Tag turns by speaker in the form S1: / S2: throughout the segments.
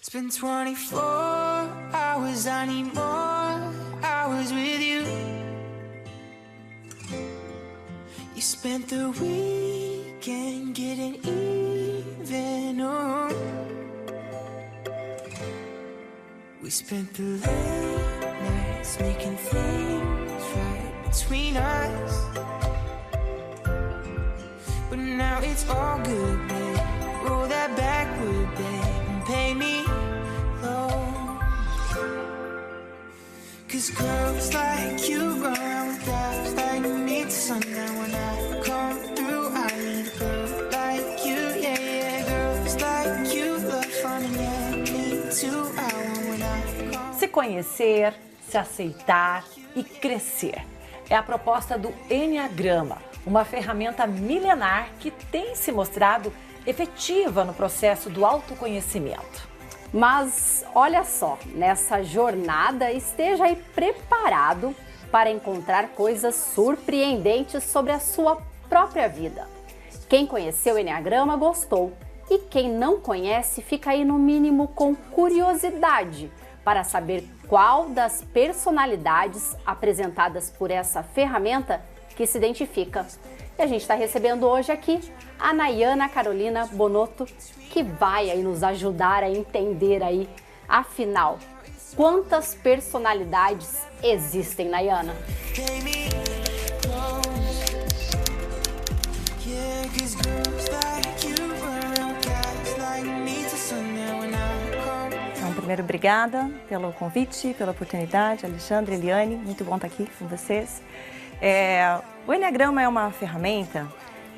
S1: It's been 24 hours, I need more hours with you. You spent the weekend getting even, oh. We spent the late nights making things right between us. But now it's all good, babe. Roll that backward, babe, and pay me low. 'Cause girls like you run around with guys like me to sundown. When I come through, I need a girl like you, yeah, yeah. Girls like you love fun, yeah, me too. I want when I come.
S2: Se conhecer, se aceitar e crescer. É a proposta do Enneagrama, uma ferramenta milenar que tem se mostrado efetiva no processo do autoconhecimento.
S3: Mas olha só, nessa jornada esteja aí preparado para encontrar coisas surpreendentes sobre a sua própria vida. Quem conheceu o Enneagrama gostou e quem não conhece fica aí no mínimo com curiosidade para saber qual das personalidades apresentadas por essa ferramenta que se identifica. E a gente está recebendo hoje aqui a Nayana Carolina Bonotto, que vai aí nos ajudar a entender aí, afinal, quantas personalidades existem, Nayana?
S1: Pay me close. Yeah, 'cause girls like you run around with guys like me to sundown. When I come.
S4: Então, primeiro, obrigada pelo convite, pela oportunidade, Alexandre, Eliane, muito bom estar aqui com vocês. O Enneagrama é uma ferramenta,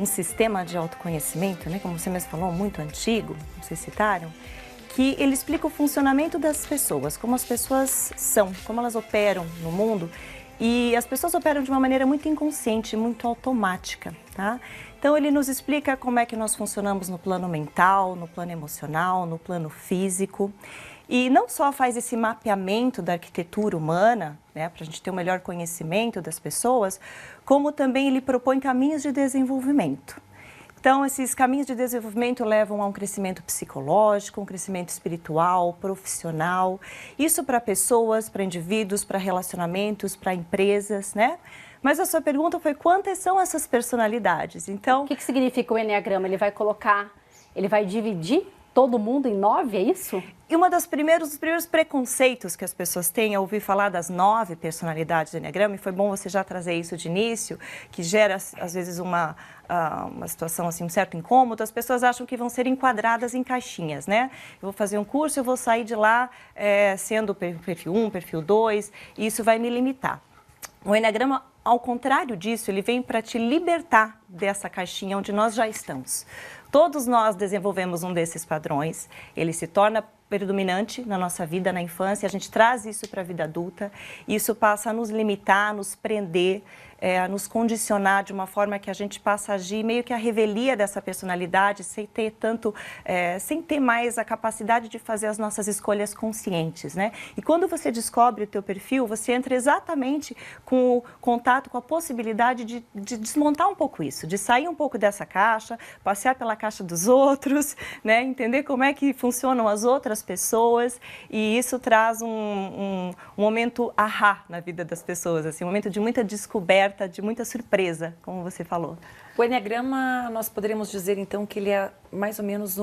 S4: um sistema de autoconhecimento, né, como você mesmo falou, muito antigo, como vocês citaram, que ele explica o funcionamento das pessoas, como as pessoas são, como elas operam no mundo. E as pessoas operam de uma maneira muito inconsciente, muito automática, tá? Então ele nos explica como é que nós funcionamos no plano mental, no plano emocional, no plano físico. E não só faz esse mapeamento da arquitetura humana, né, para a gente ter um melhor conhecimento das pessoas, como também ele propõe caminhos de desenvolvimento. Então, esses caminhos de desenvolvimento levam a um crescimento psicológico, um crescimento espiritual, profissional. Isso para pessoas, para indivíduos, para relacionamentos, para empresas, né? Mas a sua pergunta foi quantas são essas personalidades? Então,
S3: O que significa o Enneagrama? Ele vai dividir todo mundo em 9, é isso?
S4: E dos primeiros preconceitos que as pessoas têm ao ouvir falar das 9 personalidades do Enneagrama, e foi bom você já trazer isso de início, que gera, às vezes, uma situação, assim, um certo incômodo, as pessoas acham que vão ser enquadradas em caixinhas, né? Eu vou fazer um curso, eu vou sair de lá sendo perfil 1, perfil 2, e isso vai me limitar. O Enneagrama, ao contrário disso, ele vem para te libertar dessa caixinha onde nós já estamos. Todos nós desenvolvemos um desses padrões, ele se torna predominante na nossa vida, na infância, a gente traz isso para a vida adulta, e isso passa a nos limitar, a nos prender, a nos condicionar de uma forma que a gente passa a agir meio que a revelia dessa personalidade, sem ter mais a capacidade de fazer as nossas escolhas conscientes, né? E quando você descobre o teu perfil, você entra exatamente com o contato, com a possibilidade de desmontar um pouco isso, de sair um pouco dessa caixa, passear pela caixa dos outros, né? Entender como é que funcionam as outras pessoas, e isso traz um momento ahá na vida das pessoas, assim, um momento de muita descoberta, de muita surpresa, como você falou.
S2: O Enneagrama, nós poderíamos dizer então que ele é mais ou menos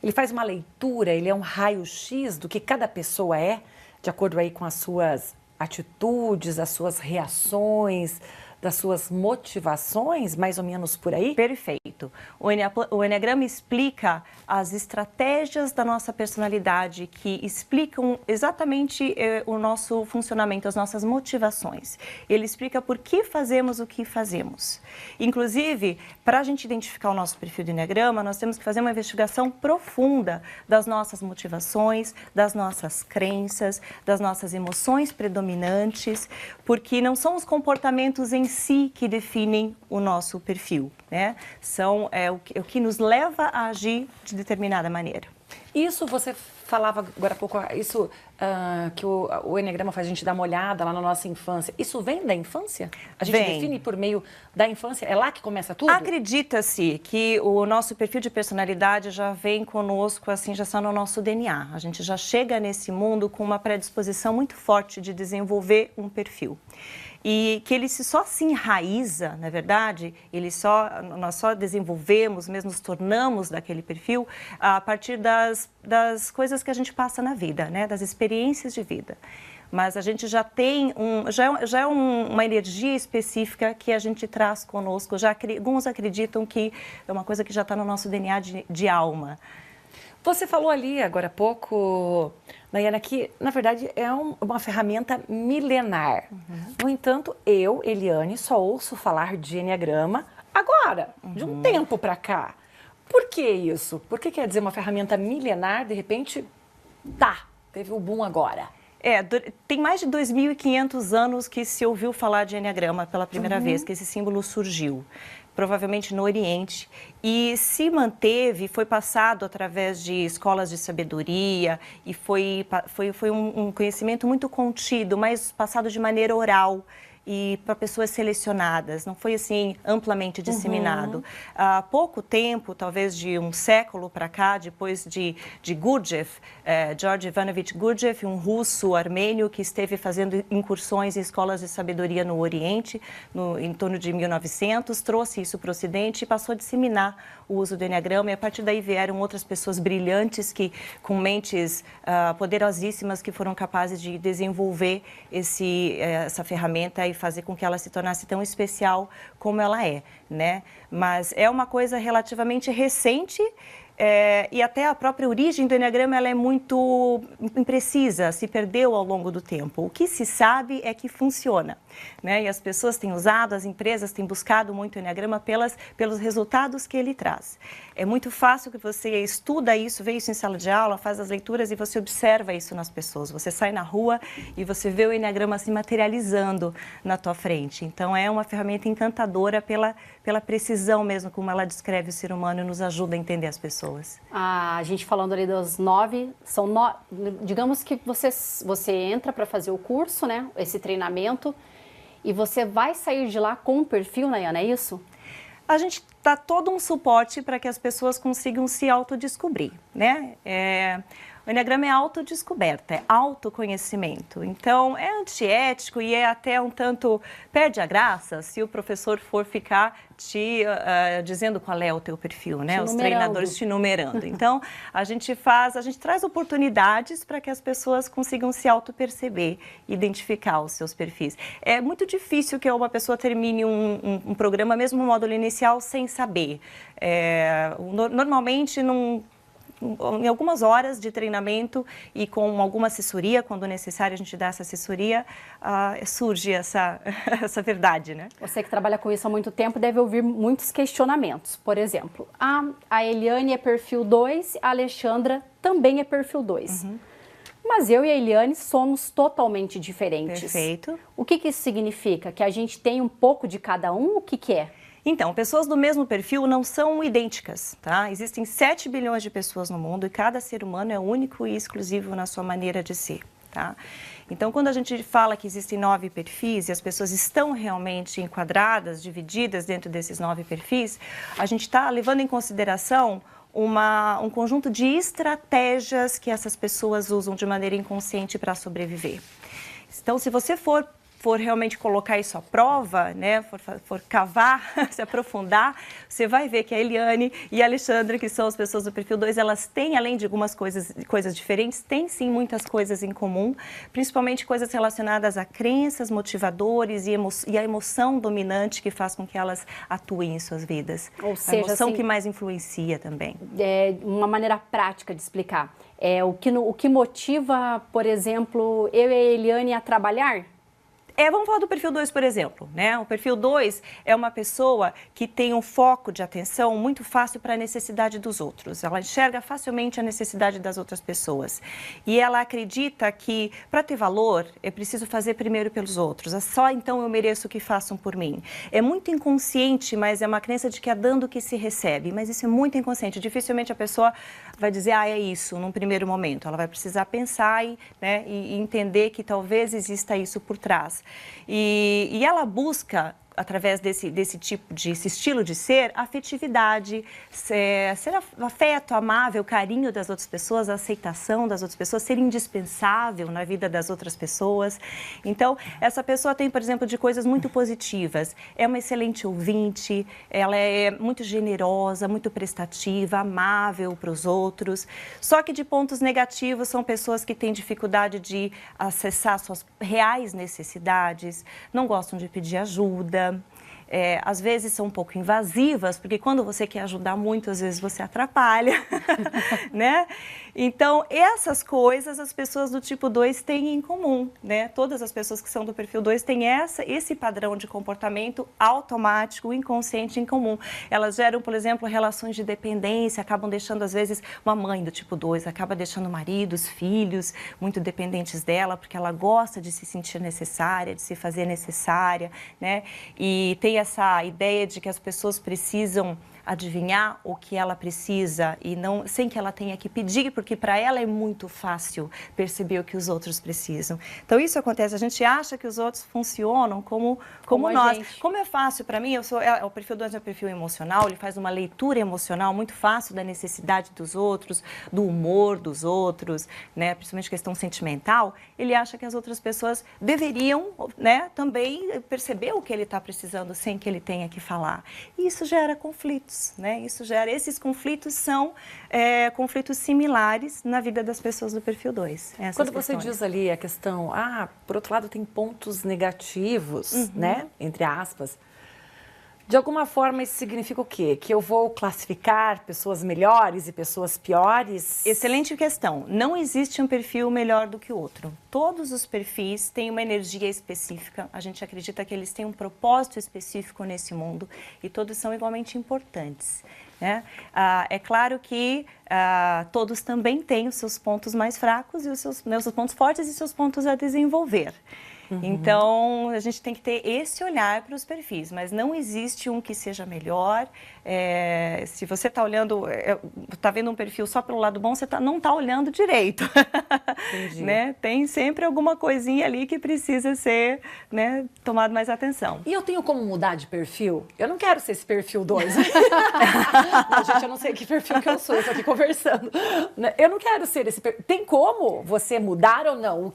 S2: ele faz uma leitura, ele é um raio-x do que cada pessoa é, de acordo aí com as suas atitudes, as suas reações, das suas motivações, mais ou menos por aí?
S4: Perfeito. O Enneagrama explica as estratégias da nossa personalidade, que explicam exatamente o nosso funcionamento, as nossas motivações. Ele explica por que fazemos o que fazemos. Inclusive, para a gente identificar o nosso perfil do Enneagrama, nós temos que fazer uma investigação profunda das nossas motivações, das nossas crenças, das nossas emoções predominantes, porque não são os comportamentos em si que definem o nosso perfil, né? O que nos leva a agir de determinada maneira.
S2: Isso você falava agora há pouco, isso que o Enneagrama faz a gente dar uma olhada lá na nossa infância. Isso vem da infância? A gente define por meio da infância? É lá que começa tudo?
S4: Acredita-se que o nosso perfil de personalidade já vem conosco, assim, já está no nosso DNA. A gente já chega nesse mundo com uma predisposição muito forte de desenvolver um perfil. E que ele só se enraiza, na verdade, nós só desenvolvemos, mesmo nos tornamos daquele perfil a partir das coisas que a gente passa na vida, né? Das experiências de vida. Mas a gente já tem uma energia específica que a gente traz conosco. Alguns acreditam que é uma coisa que já está no nosso DNA de alma.
S2: Você falou ali, agora há pouco, Nayana, que, na verdade, é uma ferramenta milenar. No entanto, eu, Eliane, só ouço falar de Enneagrama agora, de um tempo para cá. Por que isso? Por que quer dizer uma ferramenta milenar, de repente, teve o boom agora?
S4: Tem mais de 2.500 anos que se ouviu falar de Enneagrama pela primeira vez, que esse símbolo surgiu. Provavelmente no Oriente, e se manteve, foi passado através de escolas de sabedoria, e foi um conhecimento muito contido, mas passado de maneira oral e para pessoas selecionadas, não foi assim amplamente disseminado. Há pouco tempo, talvez de um século para cá, depois de Gurdjieff, George Ivanovich Gurdjieff, um russo armênio que esteve fazendo incursões em escolas de sabedoria no Oriente, em torno de 1900, trouxe isso para o Ocidente e passou a disseminar o uso do Enneagrama, e a partir daí vieram outras pessoas brilhantes com mentes poderosíssimas que foram capazes de desenvolver essa ferramenta e fazer com que ela se tornasse tão especial como ela é, né? Mas é uma coisa relativamente recente. E até a própria origem do Enneagrama ela é muito imprecisa, se perdeu ao longo do tempo. O que se sabe é que funciona, né? E as pessoas têm usado, as empresas têm buscado muito o Enneagrama pelos resultados que ele traz. É muito fácil que você estuda isso, vê isso em sala de aula, faz as leituras e você observa isso nas pessoas. Você sai na rua e você vê o Enneagrama se materializando na tua frente. Então é uma ferramenta encantadora pela precisão mesmo, como ela descreve o ser humano e nos ajuda a entender as pessoas.
S3: A gente falando ali dos 9, digamos que você entra para fazer o curso, né? Esse treinamento, e você vai sair de lá com um perfil, Nayana, é isso?
S4: A gente dá todo um suporte para que as pessoas consigam se autodescobrir, né? O Enneagrama é autodescoberta, é autoconhecimento. Então, é antiético e é até um tanto... Perde a graça se o professor for ficar te dizendo qual é o teu perfil, né? Os treinadores te numerando. Então, a gente traz oportunidades para que as pessoas consigam se auto-perceber, identificar os seus perfis. É muito difícil que uma pessoa termine um programa, mesmo no módulo inicial, sem saber. Normalmente, em algumas horas de treinamento e com alguma assessoria, quando necessário a gente dá essa assessoria, surge essa verdade, né?
S3: Você que trabalha com isso há muito tempo deve ouvir muitos questionamentos. Por exemplo, a Eliane é perfil 2, a Alexandra também é perfil 2. Mas eu e a Eliane somos totalmente diferentes.
S4: Perfeito.
S3: O que isso significa? Que a gente tem um pouco de cada um? O que é?
S4: Então, pessoas do mesmo perfil não são idênticas, tá? Existem 7 bilhões de pessoas no mundo e cada ser humano é único e exclusivo na sua maneira de ser, tá? Então, quando a gente fala que existem 9 perfis e as pessoas estão realmente enquadradas, divididas dentro desses 9 perfis, a gente está levando em consideração um conjunto de estratégias que essas pessoas usam de maneira inconsciente para sobreviver. Então, se você for realmente colocar isso à prova, né, for cavar, se aprofundar, você vai ver que a Eliane e a Alexandra, que são as pessoas do perfil 2, elas têm, além de algumas coisas diferentes, têm sim muitas coisas em comum, principalmente coisas relacionadas a crenças, motivadores e a emoção dominante que faz com que elas atuem em suas vidas.
S3: Ou seja,
S4: a emoção
S3: assim,
S4: que mais influencia também.
S3: É uma maneira prática de explicar. O que motiva, por exemplo, eu e a Eliane a trabalhar?
S4: Vamos falar do perfil 2, por exemplo, né? O perfil 2 é uma pessoa que tem um foco de atenção muito fácil para a necessidade dos outros. Ela enxerga facilmente a necessidade das outras pessoas. E ela acredita que, para ter valor, é preciso fazer primeiro pelos outros. Só então eu mereço que façam por mim. É muito inconsciente, mas é uma crença de que é dando que se recebe. Mas isso é muito inconsciente. Dificilmente a pessoa vai dizer, é isso, num primeiro momento. Ela vai precisar pensar e entender que talvez exista isso por trás. E ela busca, através desse estilo de ser, afetividade, ser afeto, amável, carinho das outras pessoas, a aceitação das outras pessoas, ser indispensável na vida das outras pessoas. Então, essa pessoa tem, por exemplo, de coisas muito positivas. É uma excelente ouvinte, ela é muito generosa, muito prestativa, amável para os outros. Só que de pontos negativos são pessoas que têm dificuldade de acessar suas reais necessidades, não gostam de pedir ajuda. Às vezes são um pouco invasivas, porque quando você quer ajudar muito, às vezes você atrapalha, né? Então, essas coisas as pessoas do tipo 2 têm em comum, né? Todas as pessoas que são do perfil 2 têm esse padrão de comportamento automático, inconsciente em comum. Elas geram, por exemplo, relações de dependência, acabam deixando, às vezes, uma mãe do tipo 2, acaba deixando maridos, filhos muito dependentes dela, porque ela gosta de se sentir necessária, de se fazer necessária, né? E tem essa ideia de que as pessoas precisam adivinhar o que ela precisa e não sem que ela tenha que pedir, porque para ela é muito fácil perceber o que os outros precisam. Então isso acontece, a gente acha que os outros funcionam como nós.
S3: Gente.
S4: Como é fácil para mim, o perfil 2 é um perfil emocional, ele faz uma leitura emocional muito fácil da necessidade dos outros, do humor dos outros, né, principalmente questão sentimental. Ele acha que as outras pessoas deveriam, né, também perceber o que ele está precisando sem que ele tenha que falar. E isso gera conflitos. Né? Esses conflitos são conflitos similares na vida das pessoas do perfil 2.
S2: Quando você diz ali a questão, por outro lado tem pontos negativos, né? Entre aspas, de alguma forma isso significa o quê? Que eu vou classificar pessoas melhores e pessoas piores?
S4: Excelente questão. Não existe um perfil melhor do que o outro. Todos os perfis têm uma energia específica. A gente acredita que eles têm um propósito específico nesse mundo e todos são igualmente importantes, né? É claro que todos também têm os seus pontos mais fracos e os seus pontos fortes e seus pontos a desenvolver. Então, a gente tem que ter esse olhar para os perfis, mas não existe um que seja melhor. Se você está olhando, está vendo um perfil só pelo lado bom, você não está olhando direito. Né? Tem sempre alguma coisinha ali que precisa ser, né, tomado mais atenção.
S2: E eu tenho como mudar de perfil? Eu não quero ser esse perfil 2. Não, gente, eu não sei que perfil que eu sou, eu estou aqui conversando. Eu não quero ser esse perfil. Tem como você mudar ou não?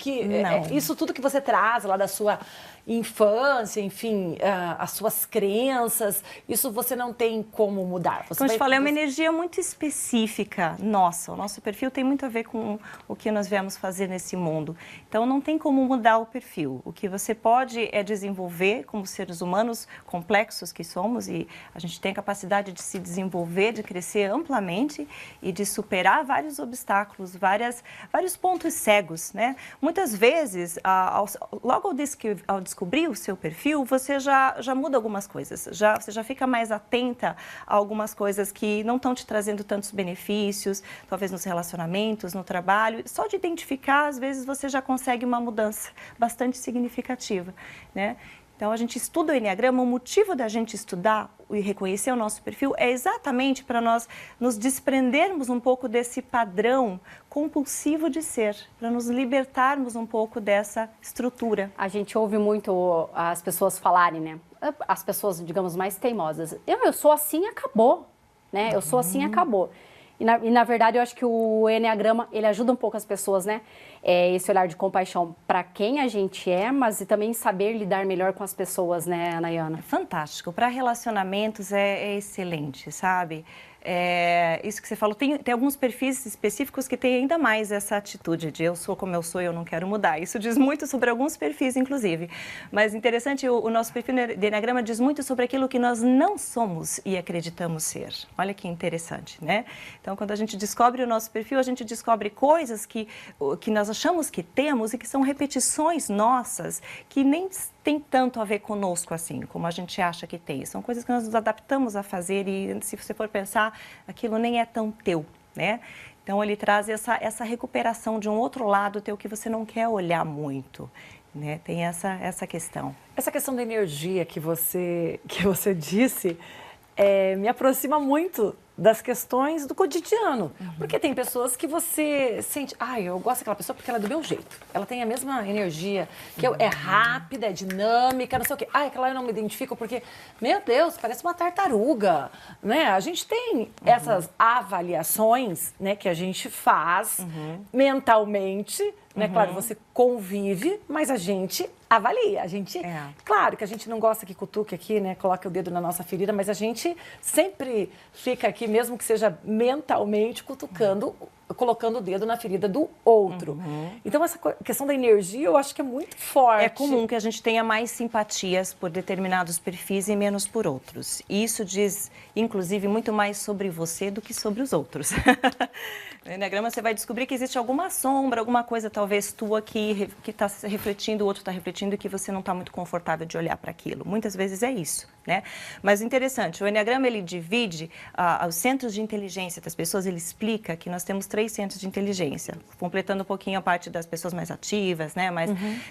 S2: Isso tudo que você traz lá da sua infância, enfim, as suas crenças, isso você não tem como mudar.
S4: Como eu te falei, é uma energia muito específica nossa. O nosso perfil tem muito a ver com o que nós viemos fazer nesse mundo. Então, não tem como mudar o perfil. O que você pode é desenvolver como seres humanos complexos que somos, e a gente tem a capacidade de se desenvolver, de crescer amplamente e de superar vários obstáculos, vários pontos cegos, né? Muitas vezes, logo ao descobrir o seu perfil, você já muda algumas coisas. Você já fica mais atenta a algumas coisas que não estão te trazendo tantos benefícios, talvez nos relacionamentos, no trabalho. Só de identificar, às vezes, você já consegue uma mudança bastante significativa, né? Então, a gente estuda o Enneagrama, o motivo da gente estudar e reconhecer o nosso perfil é exatamente para nós nos desprendermos um pouco desse padrão compulsivo de ser, para nos libertarmos um pouco dessa estrutura.
S3: A gente ouve muito as pessoas falarem, né? As pessoas, digamos, mais teimosas. Eu sou assim e acabou, né? Eu sou assim e acabou. E na verdade, eu acho que o Enneagrama, ele ajuda um pouco as pessoas, né? Esse olhar de compaixão para quem a gente é, mas também saber lidar melhor com as pessoas, né, Nayana?
S4: Fantástico. Para relacionamentos é excelente, sabe? Isso que você falou, tem alguns perfis específicos que têm ainda mais essa atitude de eu sou como eu sou e eu não quero mudar. Isso diz muito sobre alguns perfis, inclusive. Mas interessante, o nosso perfil de Eneagrama diz muito sobre aquilo que nós não somos e acreditamos ser. Olha que interessante, né? Então, quando a gente descobre o nosso perfil, a gente descobre coisas que nós achamos que temos e que são repetições nossas, que nem tem tanto a ver conosco assim, como a gente acha que tem. São coisas que nós nos adaptamos a fazer e, se você for pensar, aquilo nem é tão teu, né? Então, ele traz essa recuperação de um outro lado teu que você não quer olhar muito, né? Tem essa questão.
S2: Essa questão da energia que você disse me aproxima muito das questões do cotidiano. Porque tem pessoas que você sente, eu gosto daquela pessoa porque ela é do meu jeito. Ela tem a mesma energia, que é rápida, é dinâmica, não sei o quê. Aquela eu não me identifico porque, meu Deus, parece uma tartaruga, né? A gente tem essas avaliações, né, que a gente faz mentalmente, né? Claro, você convive, mas a gente avalia, claro que a gente não gosta que cutuque aqui, né, coloque o dedo na nossa ferida, mas a gente sempre fica aqui, mesmo que seja mentalmente, cutucando, colocando o dedo na ferida do outro. Então, essa questão da energia, eu acho que é muito forte.
S4: É comum que a gente tenha mais simpatias por determinados perfis e menos por outros. E isso diz, inclusive, muito mais sobre você do que sobre os outros. No Eneagrama, você vai descobrir que existe alguma sombra, alguma coisa talvez tua que está refletindo, o outro está refletindo e que você não está muito confortável de olhar para aquilo. Muitas vezes é isso, né? Mas interessante, o Eneagrama, ele divide os centros de inteligência das pessoas, ele explica que nós temos 3 centros de inteligência, completando um pouquinho a parte das pessoas mais ativas, né?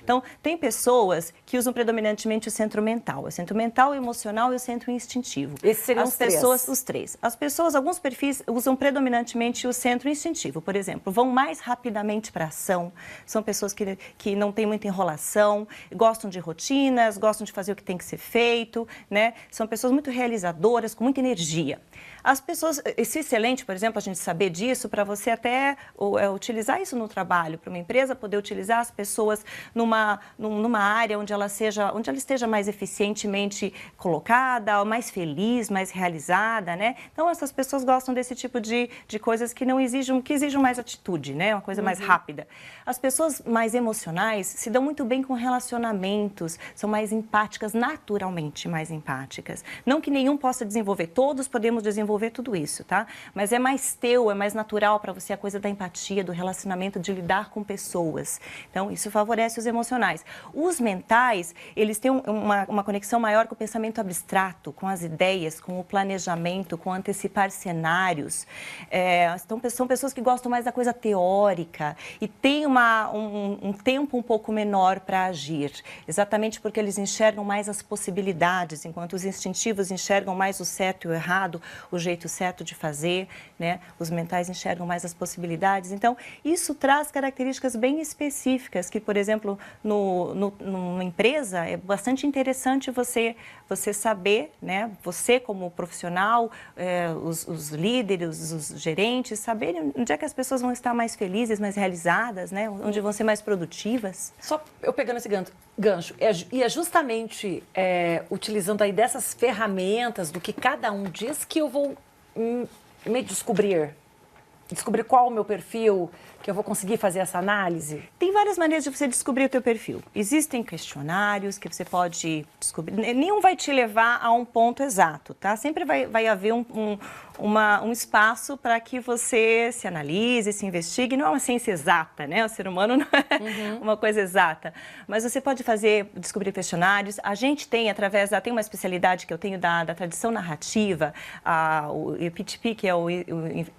S4: Então, tem pessoas que usam predominantemente o centro mental, o emocional e o centro instintivo.
S2: Esses seriam
S4: os três. As pessoas, alguns perfis usam predominantemente o centro instintivo, por exemplo, vão mais rapidamente para a ação, são pessoas que não têm muita enrolação, gostam de rotinas, gostam de fazer o que tem que ser feito, né? São pessoas muito realizadoras, com muita energia. As pessoas, isso é excelente, por exemplo, a gente saber disso para você até utilizar isso no trabalho, para uma empresa poder utilizar as pessoas numa área onde ela esteja mais eficientemente colocada, mais feliz, mais realizada, né? Então, essas pessoas gostam desse tipo de coisas que exijam mais atitude, né? Uma coisa mais rápida. As pessoas mais emocionais se dão muito bem com relacionamentos, são mais empáticas, naturalmente mais empáticas. Não que nenhum possa desenvolver, todos podemos desenvolver tudo isso, tá? Mas é mais teu, é mais natural para você a coisa da empatia, do relacionamento, de lidar com pessoas. Então, isso favorece os emocionais. Os mentais, eles têm uma conexão maior com o pensamento abstrato, com as ideias, com o planejamento, com antecipar cenários. Então, são pessoas que gostam mais da coisa teórica e têm um tempo um pouco menor para agir, exatamente porque eles enxergam mais as possibilidades, enquanto os instintivos enxergam mais o certo e o errado, o jeito certo de fazer, né? Os mentais enxergam mais as possibilidades. Então, isso traz características bem específicas que, por exemplo, numa empresa, é bastante interessante você saber, né? Você como profissional, os líderes, os gerentes, saberem onde é que as pessoas vão estar mais felizes, mais realizadas, né? Onde vão ser mais produtivas.
S2: Só eu pegando esse gancho, e é justamente utilizando aí dessas ferramentas do que cada um diz que eu vou me descobrir qual o meu perfil, que eu vou conseguir fazer essa análise?
S4: Tem várias maneiras de você descobrir o teu perfil. Existem questionários que você pode descobrir. Nenhum vai te levar a um ponto exato, tá? Sempre vai haver um espaço para que você se analise, se investigue. Não é uma ciência exata, né? O ser humano não é uma coisa exata. Mas você pode descobrir questionários. A gente tem, tem uma especialidade que eu tenho da tradição narrativa, o EPTP, que é o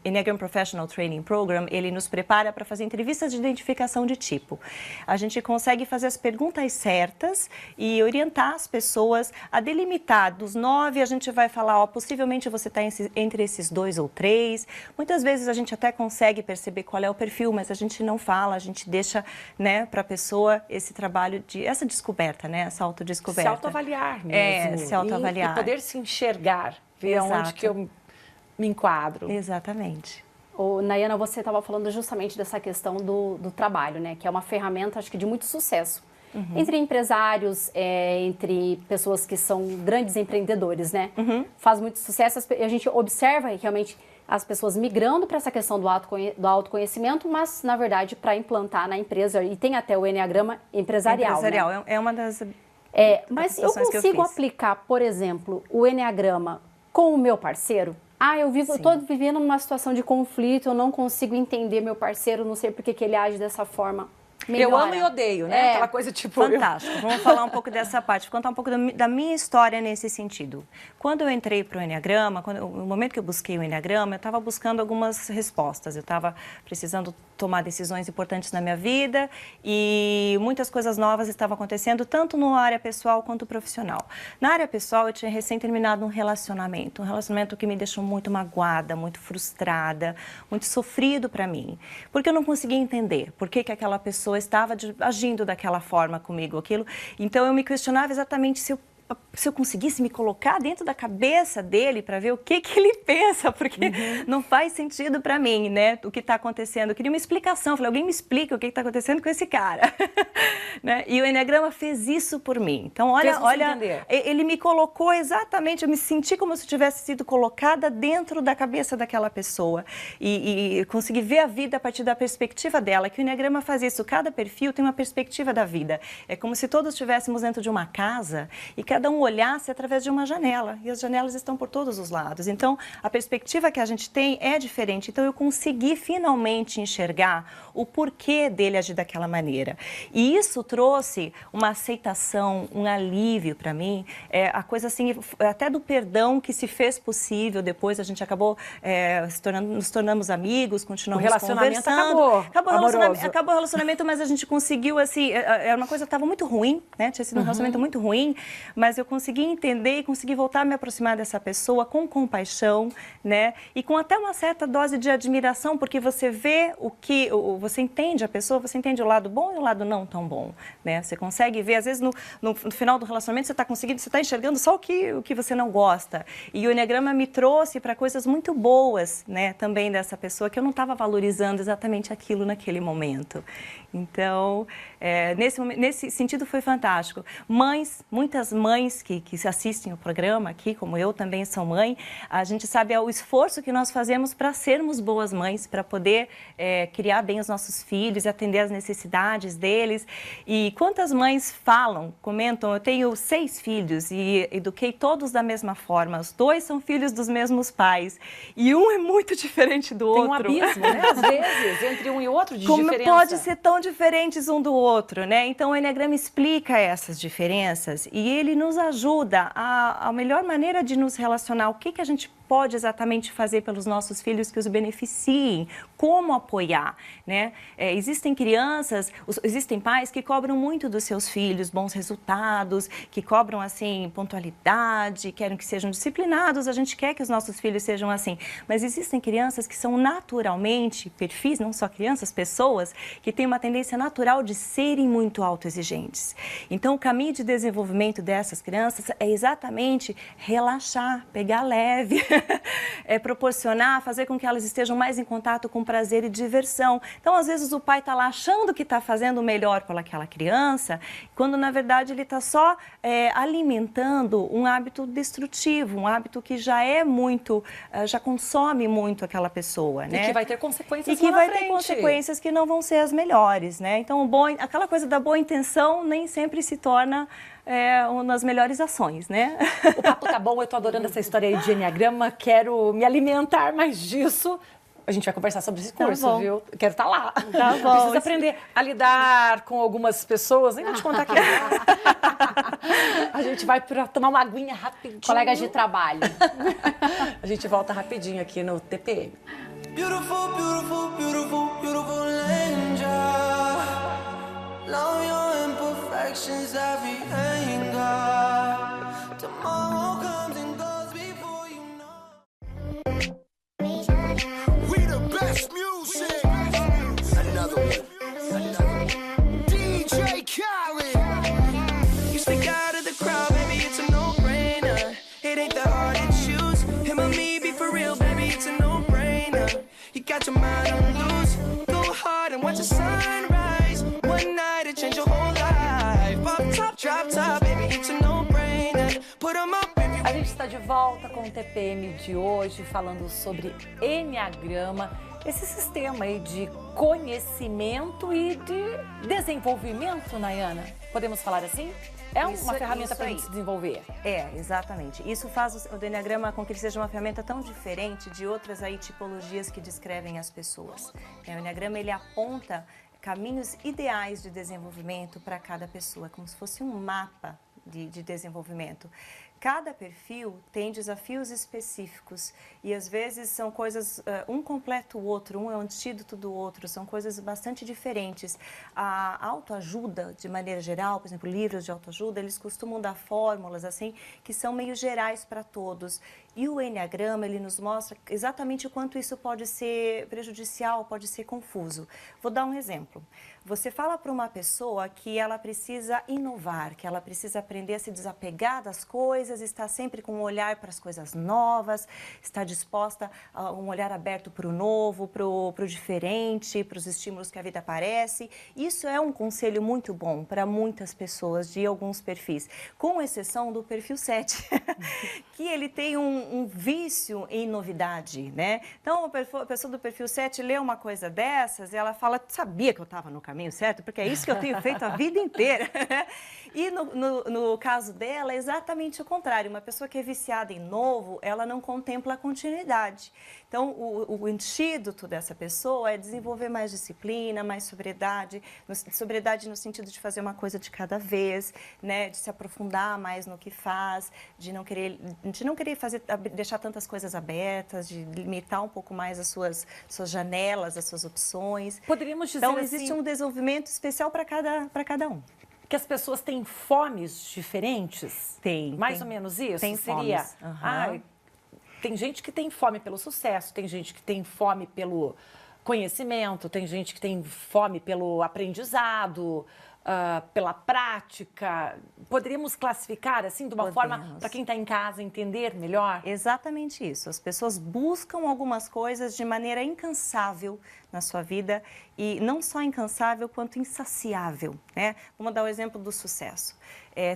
S4: Enneagram Professional Training Program, ele nos prepara para fazer entrevistas de identificação de tipo. A gente consegue fazer as perguntas certas e orientar as pessoas a delimitar. Dos 9, a gente vai falar, possivelmente você está entre esses 2 ou 3. Muitas vezes a gente até consegue perceber qual é o perfil, mas a gente não fala, a gente deixa, né, para a pessoa esse trabalho essa descoberta, né, essa autodescoberta.
S2: Se autoavaliar mesmo.
S4: Se autoavaliar.
S2: E poder se enxergar, ver aonde que eu me enquadro.
S4: Exatamente.
S3: Nayana, você estava falando justamente dessa questão do trabalho, né? Que é uma ferramenta, acho que de muito sucesso. entre empresários, entre pessoas que são grandes empreendedores, né? Faz muito sucesso, a gente observa realmente as pessoas migrando para essa questão do autoconhecimento, mas, na verdade, para implantar na empresa, e tem até o Enneagrama empresarial, né?
S4: É uma das...
S3: Mas eu consigo aplicar, por exemplo, o Enneagrama com o meu parceiro? Eu estou vivendo numa situação de conflito, eu não consigo entender meu parceiro, não sei por que ele age dessa forma.
S2: Eu amo e odeio, né? Aquela coisa tipo...
S4: Fantástico. Vamos falar um pouco dessa parte, contar um pouco da minha história nesse sentido. Quando eu entrei para o Enneagrama, no momento que eu busquei o Enneagrama, eu estava buscando algumas respostas. Eu estava precisando tomar decisões importantes na minha vida e muitas coisas novas estavam acontecendo, tanto na área pessoal quanto profissional. Na área pessoal, eu tinha recém terminado um relacionamento que me deixou muito magoada, muito frustrada, muito sofrido para mim, porque eu não conseguia entender por que aquela pessoa estava agindo daquela forma comigo, aquilo. Então, eu me questionava exatamente se eu conseguisse me colocar dentro da cabeça dele para ver o que ele pensa, porque não faz sentido para mim, né, o que está acontecendo. Eu queria uma explicação, falei, alguém me explica o que está acontecendo com esse cara. Né? E o Enneagrama fez isso por mim. Então, olha, ele me colocou exatamente, eu me senti como se eu tivesse sido colocada dentro da cabeça daquela pessoa e consegui ver a vida a partir da perspectiva dela, que o Enneagrama faz isso. Cada perfil tem uma perspectiva da vida. É como se todos estivéssemos dentro de uma casa e cada um olhasse através de uma janela, e as janelas estão por todos os lados. Então, a perspectiva que a gente tem é diferente. Então, eu consegui finalmente enxergar o porquê dele agir daquela maneira. E isso trouxe uma aceitação, um alívio para mim, a coisa assim, até do perdão que se fez possível. Depois a gente acabou nos tornamos amigos, continuamos
S2: conversando.
S4: Acabou o relacionamento, mas a gente conseguiu, assim, era uma coisa que estava muito ruim, né? Tinha sido um relacionamento muito ruim, mas eu consegui entender e consegui voltar a me aproximar dessa pessoa com compaixão, né? E com até uma certa dose de admiração, porque você vê você entende a pessoa, você entende o lado bom e o lado não tão bom, né? Você consegue ver, às vezes no final do relacionamento você está enxergando só o que você não gosta. E o Enneagrama me trouxe para coisas muito boas, né? Também dessa pessoa, que eu não estava valorizando exatamente aquilo naquele momento. Então, nesse sentido foi fantástico. Muitas mães que assistem o programa aqui, como eu também sou mãe, a gente sabe o esforço que nós fazemos para sermos boas mães, para poder criar bem os nossos filhos e atender às necessidades deles. E quantas mães comentam, eu tenho 6 filhos e eduquei todos da mesma forma, os 2 são filhos dos mesmos pais e um é muito diferente do outro.
S2: Tem um abismo, né? Às vezes, entre um e outro de
S4: Como
S2: diferença.
S4: pode ser tão diferentes um do outro, né? Então, o Enneagrama explica essas diferenças e ele nos ajuda a melhor maneira de nos relacionar. O que a gente pode exatamente fazer pelos nossos filhos que os beneficiem, como apoiar, né? Existem pais que cobram muito dos seus filhos bons resultados, que cobram, assim, pontualidade, querem que sejam disciplinados, a gente quer que os nossos filhos sejam assim, mas existem crianças que são naturalmente, perfis, não só crianças, pessoas, que têm uma tendência natural de serem muito autoexigentes. Então, o caminho de desenvolvimento dessas crianças é exatamente relaxar, pegar leve, proporcionar, fazer com que elas estejam mais em contato com prazer e diversão. Então, às vezes, o pai está lá achando que está fazendo o melhor pelaquela criança, quando, na verdade, ele está só alimentando um hábito destrutivo, um hábito que já já consome muito aquela pessoa, né?
S2: E que vai ter consequências
S4: ter consequências que não vão ser as melhores, né? Então, aquela coisa da boa intenção nem sempre se torna uma das melhores ações, né?
S2: O papo tá bom, eu tô adorando essa história aí de Enneagrama, quero me alimentar mais disso. A gente vai conversar sobre esse curso, viu? Quero estar lá.
S4: Tá bom.
S2: Preciso aprender a lidar com algumas pessoas. Nem vou te contar aqui. A gente vai para tomar uma aguinha rapidinho.
S3: Colegas de trabalho.
S2: A gente volta rapidinho aqui no TPM.
S1: Beautiful, beautiful, beautiful, beautiful angel. Love your imperfections, every anger. Tomorrow comes and goes before you know.
S5: We the best music. Another one. DJ Khaled.
S1: You stick out of the crowd, baby, it's a no-brainer. It ain't that hard to choose. Him or me, be for real, baby, it's a no-brainer. You got your mind on loose. Go hard and
S2: está de volta com o TPM de hoje, falando sobre Enneagrama, esse sistema aí de conhecimento e de desenvolvimento, Nayana. Podemos falar assim? É uma ferramenta para a gente se desenvolver.
S4: É, exatamente. Isso faz o Enneagrama com que ele seja uma ferramenta tão diferente de outras aí tipologias que descrevem as pessoas. O Enneagrama, ele aponta caminhos ideais de desenvolvimento para cada pessoa, como se fosse um mapa de desenvolvimento. Cada perfil tem desafios específicos e às vezes são coisas, um completa o outro, um é um antídoto do outro, são coisas bastante diferentes. A autoajuda, de maneira geral, por exemplo, livros de autoajuda, eles costumam dar fórmulas assim que são meio gerais para todos. E o Enneagrama, ele nos mostra exatamente o quanto isso pode ser prejudicial, pode ser confuso. Vou dar um exemplo. Você fala para uma pessoa que ela precisa inovar, que ela precisa aprender a se desapegar das coisas, estar sempre com um olhar para as coisas novas, estar disposta a um olhar aberto para o novo, para o diferente, para os estímulos que a vida aparece. Isso é um conselho muito bom para muitas pessoas de alguns perfis, com exceção do perfil 7, que ele tem um vício em novidade, né? Então, a pessoa do perfil 7 lê uma coisa dessas e ela fala, sabia que eu estava no caminho certo? Porque é isso que eu tenho feito a vida inteira. E no caso dela, é exatamente o contrário. Uma pessoa que é viciada em novo, ela não contempla a continuidade. Então, o antídoto dessa pessoa é desenvolver mais disciplina, mais sobriedade no sentido de fazer uma coisa de cada vez, né? De se aprofundar mais no que faz, de não querer deixar tantas coisas abertas, de limitar um pouco mais as suas janelas, as suas opções.
S2: Poderíamos dizer
S4: então,
S2: assim,
S4: existe um desenvolvimento especial para cada um.
S2: que as pessoas têm fomes diferentes?
S4: Tem.
S2: Mais ou menos isso?
S4: Tem
S2: Seria,
S4: fomes. Uhum.
S2: Tem gente que tem fome pelo sucesso, tem gente que tem fome pelo conhecimento, tem gente que tem fome pelo aprendizado, pela prática. Poderíamos classificar assim de uma forma para quem está em casa entender melhor?
S4: Exatamente isso. As pessoas buscam algumas coisas de maneira incansável na sua vida e não só incansável quanto insaciável, né? Vamos dar o exemplo do sucesso.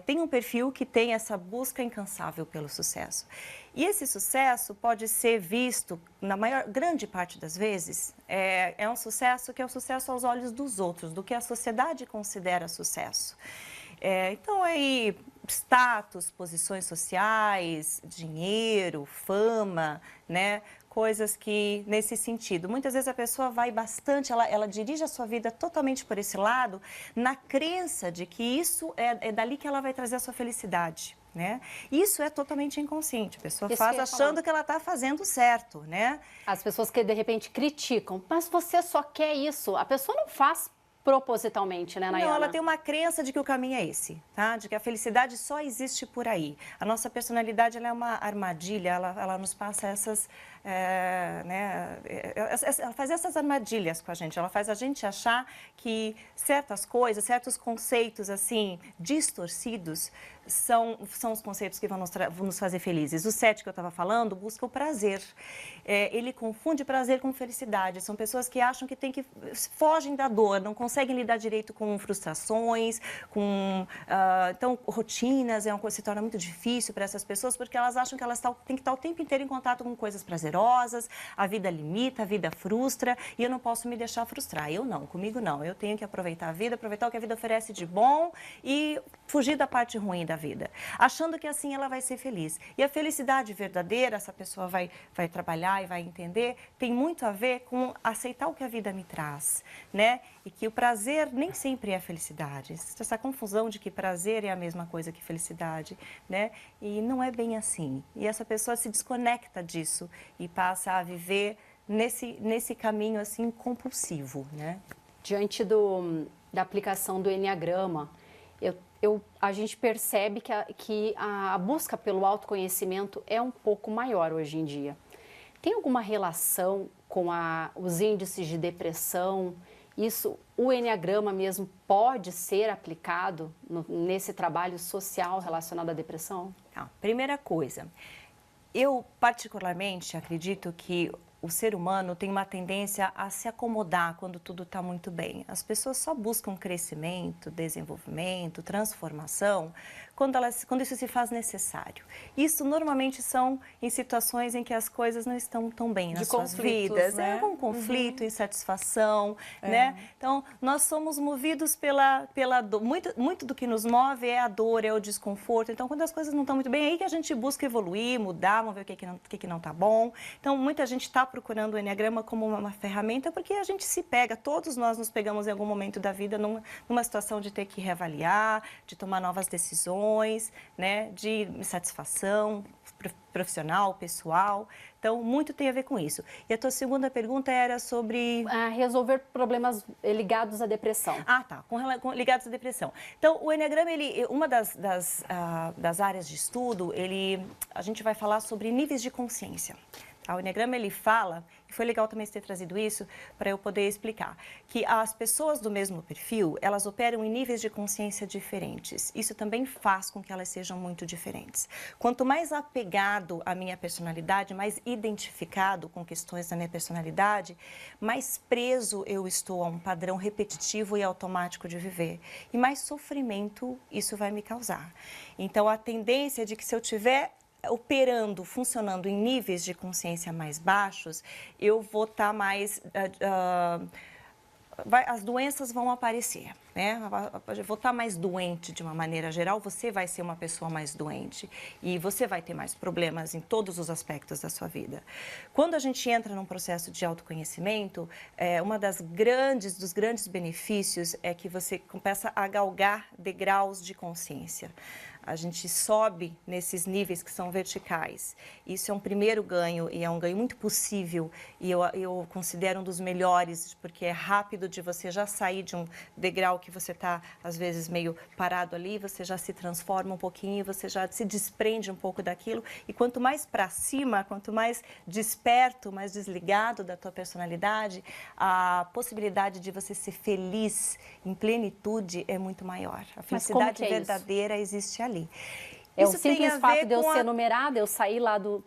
S4: Tem um perfil que tem essa busca incansável pelo sucesso. E esse sucesso pode ser visto, na grande parte das vezes, é um sucesso que é um sucesso aos olhos dos outros, do que a sociedade considera sucesso. Então, aí, status, posições sociais, dinheiro, fama, né? Coisas que, nesse sentido, muitas vezes a pessoa vai bastante, ela dirige a sua vida totalmente por esse lado, na crença de que isso é dali que ela vai trazer a sua felicidade, né? Isso é totalmente inconsciente, a pessoa faz achando que ela está fazendo certo, né?
S3: As pessoas que, de repente, criticam, mas você só quer isso, a pessoa não faz propositalmente, né, Nayana?
S4: Não, ela tem uma crença de que o caminho é esse, tá? De que a felicidade só existe por aí. A nossa personalidade, ela é uma armadilha, ela nos passa essas... ela faz essas armadilhas com a gente, ela faz a gente achar que certas coisas, certos conceitos, assim, distorcidos, são os conceitos que vão nos fazer felizes. O 7 que eu estava falando busca o prazer. Ele confunde prazer com felicidade. São pessoas que acham que fogem da dor, não conseguem lidar direito com frustrações, então, rotinas se torna muito difícil para essas pessoas, porque elas acham que elas têm que estar o tempo inteiro em contato com coisas prazerosas, a vida limita, a vida frustra, e eu não posso me deixar frustrar. Comigo não. Eu tenho que aproveitar a vida, aproveitar o que a vida oferece de bom e fugir da parte ruim da vida, achando que assim ela vai ser feliz. E a felicidade verdadeira, essa pessoa vai trabalhar e vai entender, tem muito a ver com aceitar o que a vida me traz, né? E que o prazer nem sempre é felicidade. Existe essa confusão de que prazer é a mesma coisa que felicidade, né? E não é bem assim. E essa pessoa se desconecta disso e passa a viver nesse caminho assim compulsivo, né?
S3: Diante da aplicação do Enneagrama, a gente percebe que a busca pelo autoconhecimento é um pouco maior hoje em dia. Tem alguma relação com os índices de depressão? O Enneagrama mesmo pode ser aplicado nesse trabalho social relacionado à depressão?
S4: Primeira coisa, eu particularmente acredito que o ser humano tem uma tendência a se acomodar quando tudo está muito bem. As pessoas só buscam crescimento, desenvolvimento, transformação quando isso se faz necessário. Isso normalmente são em situações em que as coisas não estão tão bem nas suas vidas.
S2: Né?
S4: É algum conflito, insatisfação, né? Então, nós somos movidos pela dor. Muito do que nos move é a dor, é o desconforto. Então, quando as coisas não estão muito bem, é aí que a gente busca evoluir, mudar, vamos ver o que não está bom. Então, muita gente está procurando o Enneagrama como uma ferramenta porque a gente se pega, todos nós nos pegamos em algum momento da vida numa situação de ter que reavaliar, de tomar novas decisões, né, de insatisfação profissional, pessoal. Então, muito tem a ver com isso. E a tua segunda pergunta era sobre...
S3: resolver problemas ligados à depressão.
S4: Tá. Ligados à depressão. Então, o Enneagrama, uma das áreas de estudo, a gente vai falar sobre níveis de consciência. O Enneagrama, ele fala, e foi legal também você ter trazido isso para eu poder explicar, que as pessoas do mesmo perfil, elas operam em níveis de consciência diferentes. Isso também faz com que elas sejam muito diferentes. Quanto mais apegado à minha personalidade, mais identificado com questões da minha personalidade, mais preso eu estou a um padrão repetitivo e automático de viver. E mais sofrimento isso vai me causar. Então, a tendência é de que se eu tiver operando, funcionando em níveis de consciência mais baixos, eu vou estar mais... as doenças vão aparecer, né? Eu vou estar mais doente de uma maneira geral, você vai ser uma pessoa mais doente e você vai ter mais problemas em todos os aspectos da sua vida. Quando a gente entra num processo de autoconhecimento, dos grandes benefícios é que você começa a galgar degraus de consciência. A gente sobe nesses níveis que são verticais. Isso é um primeiro ganho e é um ganho muito possível e eu considero um dos melhores, porque é rápido de você já sair de um degrau que você está, às vezes, meio parado ali, você já se transforma um pouquinho, você já se desprende um pouco daquilo e quanto mais para cima, quanto mais desperto, mais desligado da tua personalidade, a possibilidade de você ser feliz em plenitude é muito maior. A felicidade verdadeira existe ali.
S3: É o simples fato de eu ser numerada, eu sair lá do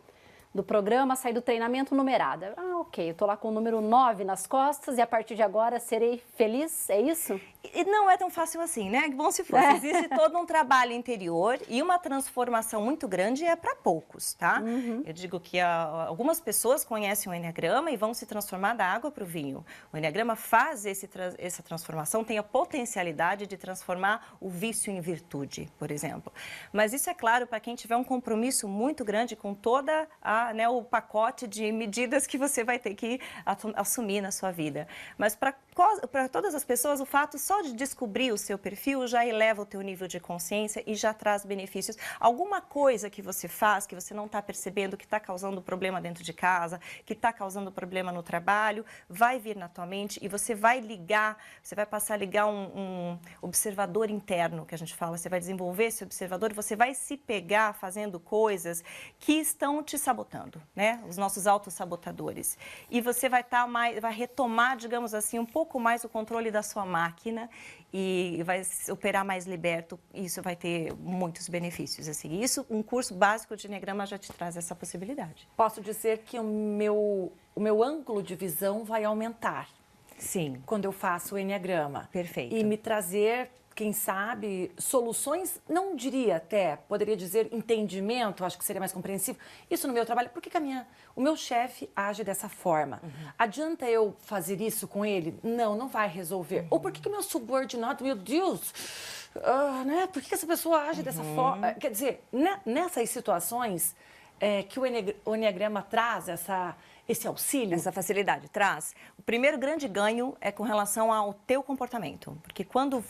S3: programa, sair do treinamento numerada. Ok, eu tô lá com o número 9 nas costas e a partir de agora serei feliz, é isso?
S4: E não é tão fácil assim, né? Bom se fosse. Existe todo um trabalho interior e uma transformação muito grande é para poucos, tá? Eu digo que algumas pessoas conhecem o Enneagrama e vão se transformar da água para o vinho. O Enneagrama faz essa transformação, tem a potencialidade de transformar o vício em virtude, por exemplo. Mas isso é claro para quem tiver um compromisso muito grande com toda o pacote de medidas que você vai ter que assumir na sua vida. Mas para todas as pessoas, o fato só de descobrir o seu perfil já eleva o teu nível de consciência e já traz benefícios. Alguma coisa que você faz, que você não está percebendo, que está causando problema dentro de casa, que está causando problema no trabalho, vai vir na tua mente e você vai ligar, você vai passar a ligar um observador interno, que a gente fala, você vai desenvolver esse observador e você vai se pegar fazendo coisas que estão te sabotando, né? Os nossos autossabotadores. E você vai retomar, digamos assim, um pouco mais o controle da sua máquina e vai operar mais liberto. Isso vai ter muitos benefícios. Assim. Isso, um curso básico de Enneagrama já te traz essa possibilidade.
S2: Posso dizer que o meu ângulo de visão vai aumentar.
S4: Sim.
S2: Quando eu faço o Enneagrama.
S4: Perfeito.
S2: E me trazer, quem sabe, soluções, não diria até, poderia dizer entendimento, acho que seria mais compreensivo. Isso no meu trabalho, por que o meu chefe age dessa forma? Adianta eu fazer isso com ele? Não vai resolver. Ou por que o meu subordinado, meu Deus, né? Por que essa pessoa age dessa forma? Quer dizer, nessas situações que o Enneagrama traz esse auxílio?
S4: Essa facilidade traz. O primeiro grande ganho é com relação ao teu comportamento. Porque quando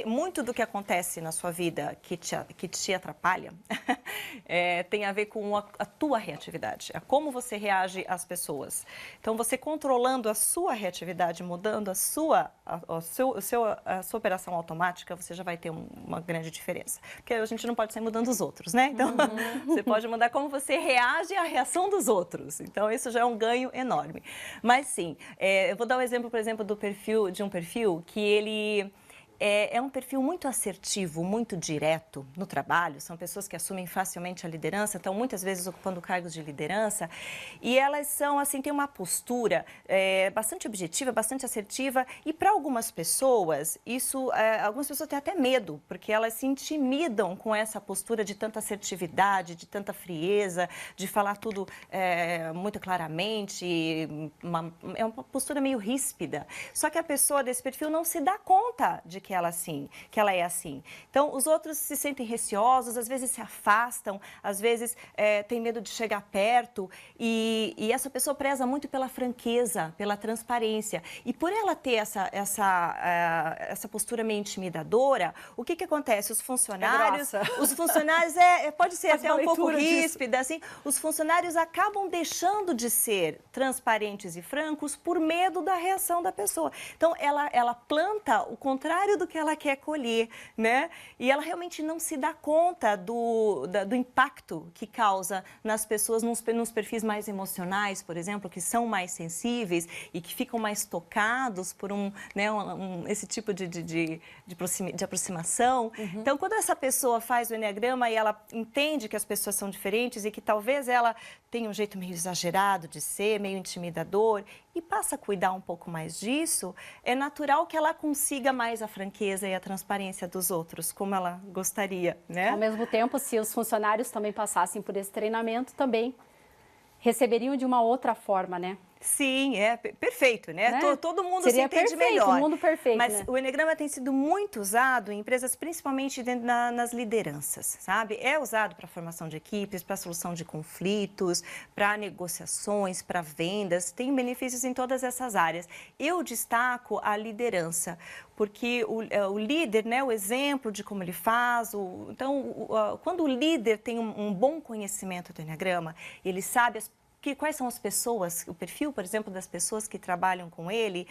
S4: muito do que acontece na sua vida que te atrapalha, tem a ver com a tua reatividade, a como você reage às pessoas. Então, você controlando a sua reatividade, mudando a sua operação automática, você já vai ter uma grande diferença. Porque a gente não pode sair mudando os outros, né? Então, você pode mudar como você reage à reação dos outros. Então, isso já é um ganho enorme. Mas sim, eu vou dar um exemplo, por exemplo, de um perfil que é um perfil muito assertivo, muito direto no trabalho. São pessoas que assumem facilmente a liderança, estão muitas vezes ocupando cargos de liderança. E elas são, assim, têm uma postura bastante objetiva, bastante assertiva. E para algumas pessoas, algumas pessoas têm até medo, porque elas se intimidam com essa postura de tanta assertividade, de tanta frieza, de falar tudo muito claramente. É uma postura meio ríspida. Só que a pessoa desse perfil não se dá conta de que ela é assim. Então, os outros se sentem receosos, às vezes se afastam, às vezes têm medo de chegar perto. E essa pessoa preza muito pela franqueza, pela transparência. E por ela ter essa postura meio intimidadora, o que acontece? Os funcionários pode ser até um pouco ríspida, assim, os funcionários acabam deixando de ser transparentes e francos por medo da reação da pessoa. Então, ela planta o contrário do que ela quer colher, né? E ela realmente não se dá conta do impacto que causa nas pessoas, nos perfis mais emocionais, por exemplo, que são mais sensíveis e que ficam mais tocados por esse tipo de aproximação. Então, quando essa pessoa faz o Enneagrama e ela entende que as pessoas são diferentes e que talvez ela tenha um jeito meio exagerado de ser, meio intimidador, e passa a cuidar um pouco mais disso, é natural que ela consiga mais a franqueza e a transparência dos outros, como ela gostaria, né?
S3: Ao mesmo tempo, se os funcionários também passassem por esse treinamento, também receberiam de uma outra forma, né?
S4: Sim, perfeito, né? Todo mundo
S3: seria
S4: se entende
S3: perfeito,
S4: melhor.
S3: um mundo perfeito,
S4: Mas
S3: né?
S4: o Enneagrama tem sido muito usado em empresas, principalmente nas lideranças, sabe? É usado para formação de equipes, para solução de conflitos, para negociações, para vendas. Tem benefícios em todas essas áreas. Eu destaco a liderança, porque o líder, né, o exemplo de como ele faz, quando o líder tem um bom conhecimento do Enneagrama, ele sabe quais são as pessoas, o perfil, por exemplo, das pessoas que trabalham com ele